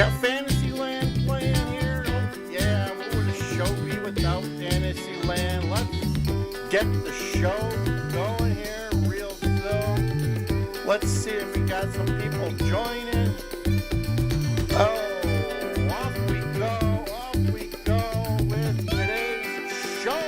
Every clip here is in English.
Got Fantasyland playing here. Oh, yeah, what would a show be without Fantasyland? Let's get the show going here real soon. Let's see if we got some people joining. Oh, off we go with today's show.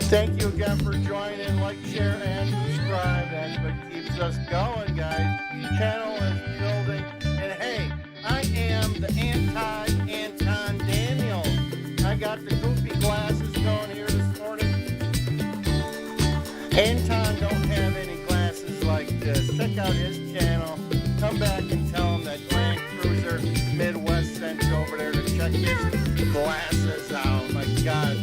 Thank you again for joining. Like, share, and subscribe. That's what keeps us going, guys. Channel is building. And hey, I am the anti-Anton Daniel. I got the goofy glasses going here this morning. Anton don't have any glasses like this. Check out his channel. Come back and tell him that Land Cruiser Midwest sent you over there to check his glasses out. My God,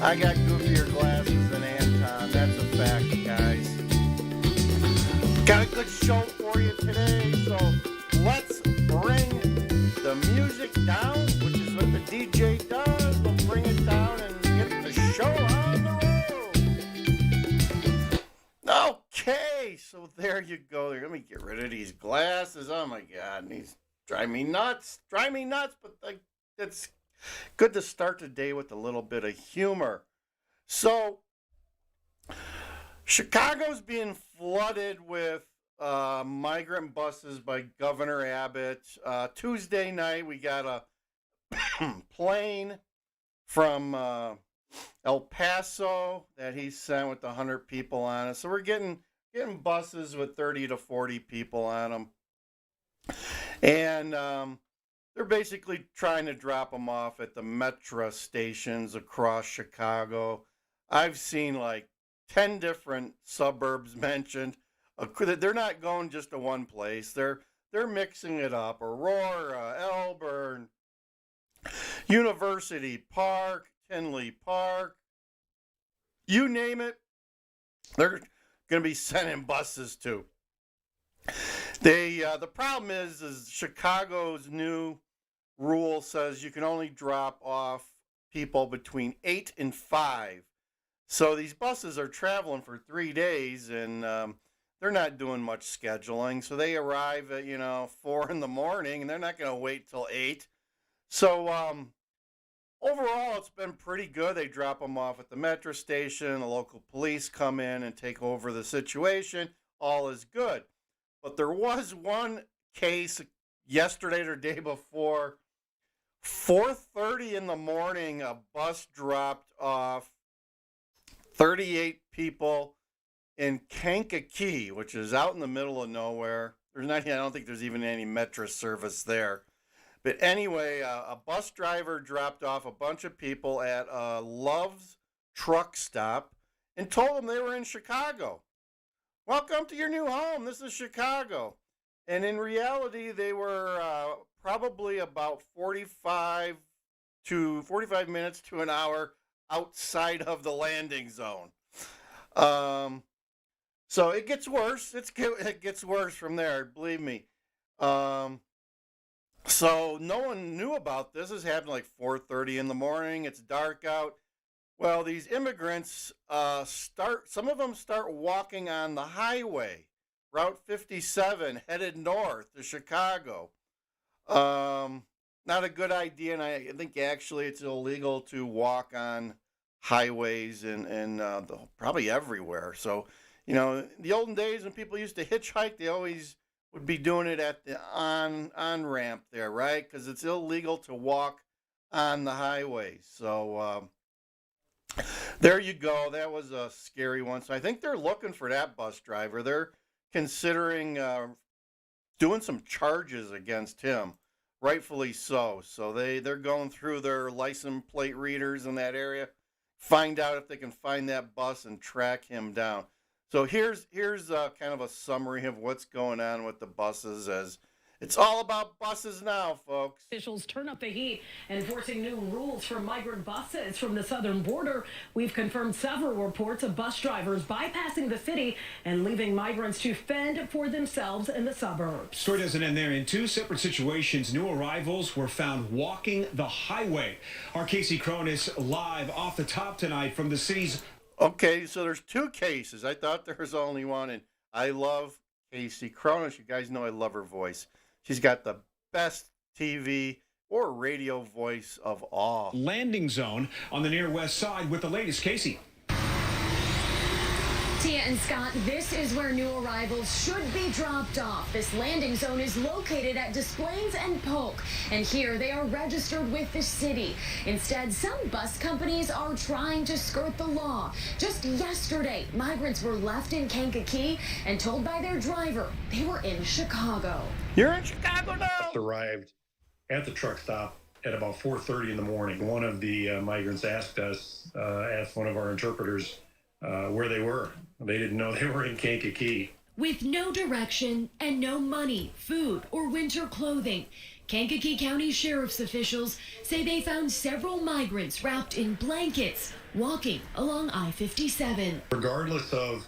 I got goofier glasses than Anton. That's a fact, guys. Got a good show for you today, so let's bring the music down, which is what the DJ does. We'll bring it down and get the show on the road. Okay, so there you go. Let me get rid of these glasses. Oh my God, these drive me nuts. But it's good to start the day with a little bit of humor. So, Chicago's being flooded with migrant buses by Governor Abbott. Tuesday night, we got a plane from El Paso that he sent with 100 people on it. So we're getting buses with 30 to 40 people on them. And they're basically trying to drop them off at the metro stations across Chicago. I've seen like 10 different suburbs mentioned. They're not going just to one place. They're mixing it up. Aurora, Elburn, University Park, Tinley Park. You name it, they're going to be sending buses to. The problem is Chicago's new rule says you can only drop off people between 8 and 5. So these buses are traveling for 3 days, and they're not doing much scheduling. So they arrive at 4 in the morning, and they're not going to wait till 8. So overall, it's been pretty good. They drop them off at the metro station. The local police come in and take over the situation. All is good. But there was one case yesterday or day before. 4:30 in the morning, a bus dropped off 38 people in Kankakee, which is out in the middle of nowhere. I don't think there's even any metro service there. But anyway, a bus driver dropped off a bunch of people at Love's truck stop and told them they were in Chicago. Welcome to your new home. This is Chicago. And in reality, they were probably about 45 minutes to an hour outside of the landing zone. So it gets worse. It gets worse from there, believe me. So no one knew about this. This happened like 4:30 in the morning. It's dark out. Well, these immigrants some of them start walking on the highway, Route 57, headed north to Chicago. Not a good idea, and I think actually it's illegal to walk on highways and probably everywhere. So, the olden days when people used to hitchhike, they always would be doing it at the on ramp there, right? Because it's illegal to walk on the highways. So there you go. That was a scary one. So I think they're looking for that bus driver. They're considering doing some charges against him, rightfully so. So they're going through their license plate readers in that area, find out if they can find that bus and track him down. So here's kind of a summary of what's going on with the buses, as it's all about buses now, folks. Officials turn up the heat, enforcing new rules for migrant buses from the southern border. We've confirmed several reports of bus drivers bypassing the city and leaving migrants to fend for themselves in the suburbs. Story doesn't end there. In two separate situations, new arrivals were found walking the highway. Our Casey Cronus live off the top tonight from the city's. Okay, so there's two cases. I thought there was only one, and I love Casey Cronus. You guys know I love her voice. She's got the best TV or radio voice of all. Landing zone on the near west side with the latest. Casey. Tia and Scott, this is where new arrivals should be dropped off. This landing zone is located at Des Plaines and Polk, and here they are registered with the city. Instead, some bus companies are trying to skirt the law. Just yesterday, migrants were left in Kankakee and told by their driver they were in Chicago. You're in Chicago now? Arrived at the truck stop at about 4:30 in the morning. One of the migrants asked one of our interpreters where they were. They didn't know they were in Kankakee. With no direction and no money, food, or winter clothing, Kankakee County Sheriff's officials say they found several migrants wrapped in blankets walking along I-57. Regardless of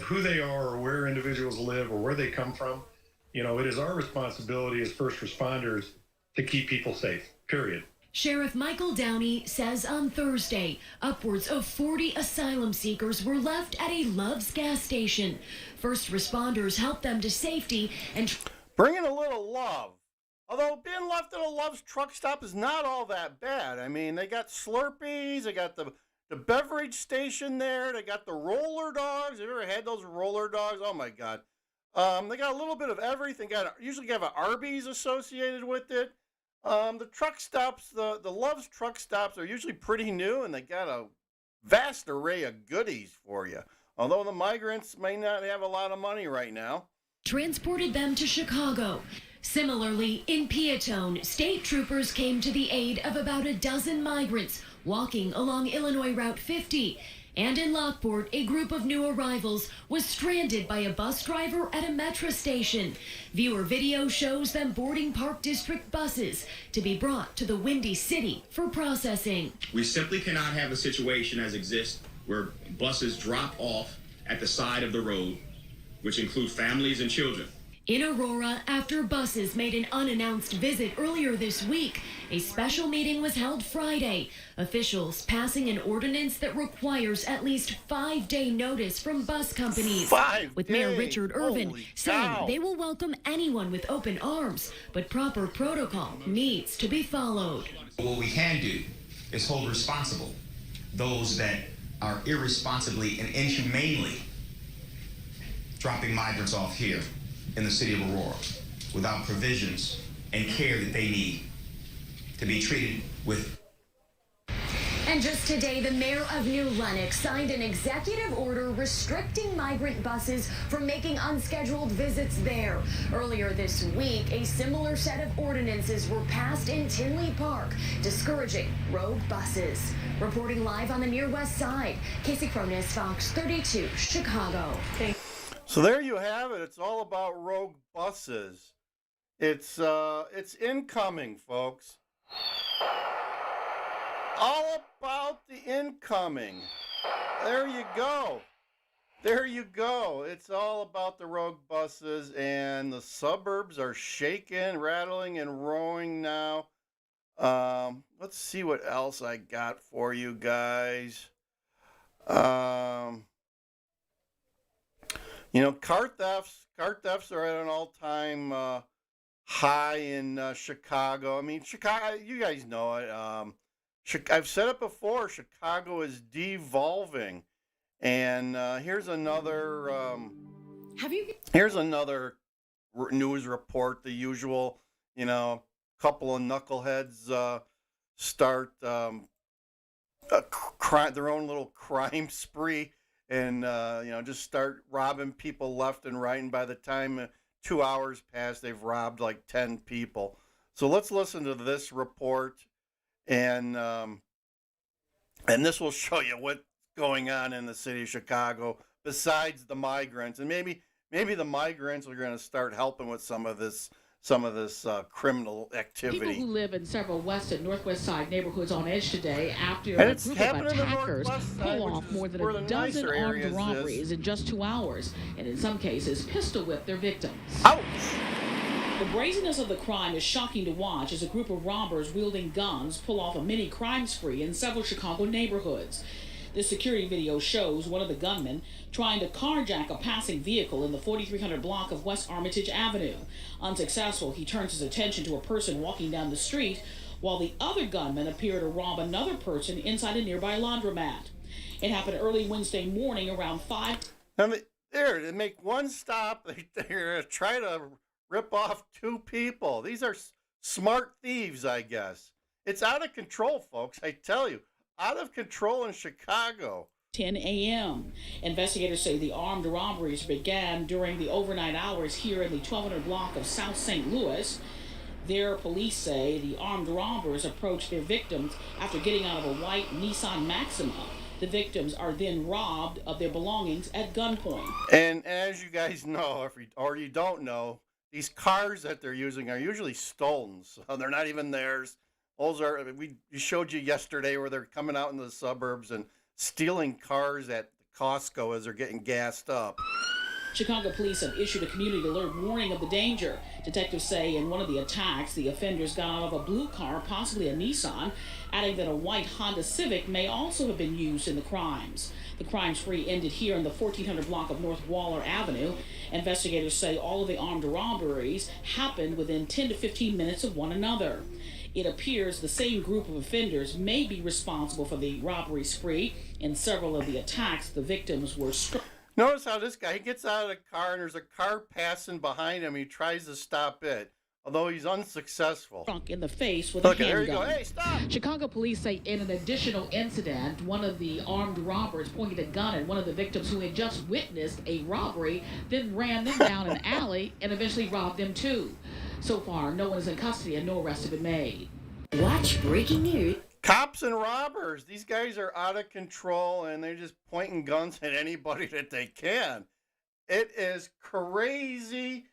who they are or where individuals live or where they come from, it is our responsibility as first responders to keep people safe, period. Sheriff Michael Downey says on Thursday, upwards of 40 asylum seekers were left at a Love's gas station. First responders helped them to safety and bringing a little love. Although being left at a Love's truck stop is not all that bad. I mean, they got Slurpees, they got the beverage station there, they got the roller dogs. Have you ever had those roller dogs? Oh my God. They got a little bit of everything. Usually have an Arby's associated with it. The truck stops, the Love's truck stops are usually pretty new, and they got a vast array of goodies for you. Although the migrants may not have a lot of money right now. Transported them to Chicago. Similarly, in Peatone, state troopers came to the aid of about a dozen migrants walking along Illinois Route 50. And in Lockport, a group of new arrivals was stranded by a bus driver at a metro station. Viewer video shows them boarding Park District buses to be brought to the Windy City for processing. We simply cannot have a situation as exists where buses drop off at the side of the road, which include families and children. In Aurora, after buses made an unannounced visit earlier this week, a special meeting was held Friday. Officials passing an ordinance that requires at least 5-day notice from bus companies. With Mayor Richard Irvin saying they will welcome anyone with open arms, but proper protocol needs to be followed. What we can do is hold responsible those that are irresponsibly and inhumanely dropping migrants off here in the city of Aurora without provisions and care that they need to be treated with. And just today, the mayor of New Lenox signed an executive order restricting migrant buses from making unscheduled visits there. Earlier this week, a similar set of ordinances were passed in Tinley Park, discouraging rogue buses. Reporting live on the near west side, Casey Cronis, Fox 32, Chicago. So there you have it. It's all about rogue buses. It's incoming, folks. All about the incoming. There you go. There you go. It's all about the rogue buses, and the suburbs are shaking, rattling, and roaring now. Let's see what else I got for you guys. Car thefts are at an all-time high in Chicago. I mean, Chicago, you guys know it. I've said it before, Chicago is devolving. And here's another news report, the usual, couple of knuckleheads start their own little crime spree. And, just start robbing people left and right. And by the time 2 hours pass, they've robbed like 10 people. So let's listen to this report. And this will show you what's going on in the city of Chicago besides the migrants. And maybe the migrants are going to start helping with some of this criminal activity. People who live in several west and northwest side neighborhoods on edge today after and a group of attackers pull off more than a dozen armed robberies in just 2 hours, and in some cases pistol whip their victims. Ouch! The brazenness of the crime is shocking to watch as a group of robbers wielding guns pull off a mini crime spree in several Chicago neighborhoods. The security video shows one of the gunmen trying to carjack a passing vehicle in the 4300 block of West Armitage Avenue. Unsuccessful, he turns his attention to a person walking down the street, while the other gunman appeared to rob another person inside a nearby laundromat. It happened early Wednesday morning around 5. They make one stop. They're going to try to rip off two people. These are smart thieves, I guess. It's out of control, folks. I tell you, out of control in Chicago. 10 a.m. Investigators say the armed robberies began during the overnight hours here in the 1200 block of South St. Louis. There, police say the armed robbers approached their victims after getting out of a white Nissan Maxima. The victims are then robbed of their belongings at gunpoint. And as you guys know, or you don't know, these cars that they're using are usually stolen. So they're not even theirs. Those are, we showed you yesterday where they're coming out in the suburbs and stealing cars at Costco as they're getting gassed up. Chicago police have issued a community alert warning of the danger. Detectives say in one of the attacks, the offenders got out of a blue car, possibly a Nissan, adding that a white Honda Civic may also have been used in the crimes. The crime spree ended here in the 1400 block of North Waller Avenue. Investigators say all of the armed robberies happened within 10 to 15 minutes of one another. It appears the same group of offenders may be responsible for the robbery spree. In several of the attacks, the victims were struck. Notice how this guy, he gets out of the car and there's a car passing behind him. He tries to stop it, although he's unsuccessful. Struck in the face with a handgun. There you go. Hey, stop! Chicago police say in an additional incident, one of the armed robbers pointed a gun at one of the victims who had just witnessed a robbery, then ran them down an alley and eventually robbed them too. So far, no one is in custody and no arrests have been made. Watch breaking news. Cops and robbers. These guys are out of control and they're just pointing guns at anybody that they can. It is crazy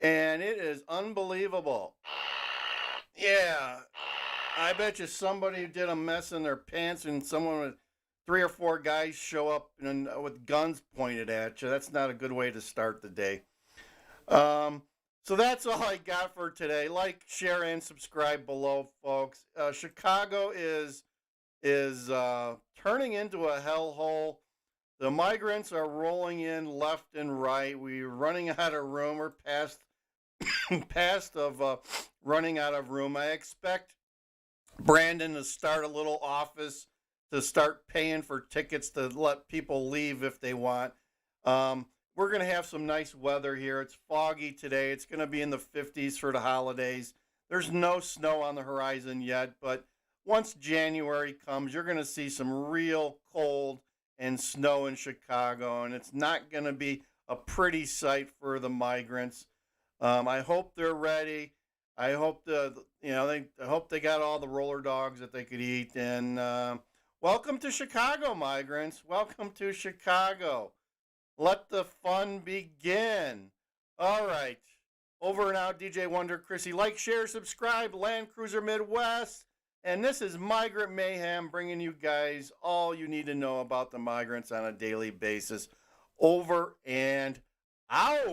and it is unbelievable. Yeah. I bet you somebody did a mess in their pants and someone with 3 or 4 guys show up and with guns pointed at you. That's not a good way to start the day. So that's all I got for today. Like, share, and subscribe below, folks. Chicago is turning into a hellhole. The migrants are rolling in left and right. We're running out of room. We're past running out of room. I expect Brandon to start a little office to start paying for tickets to let people leave if they want. We're going to have some nice weather here. It's foggy today. It's going to be in the 50s for the holidays. There's no snow on the horizon yet, but once January comes, you're going to see some real cold and snow in Chicago, and it's not going to be a pretty sight for the migrants. I hope they're ready. I hope I hope they got all the roller dogs that they could eat. And welcome to Chicago, migrants. Welcome to Chicago. Let the fun begin. All right. Over and out, DJ Wonder Chrissy. Like, share, subscribe, Land Cruiser Midwest. And this is Migrant Mayhem, bringing you guys all you need to know about the migrants on a daily basis. Over and out.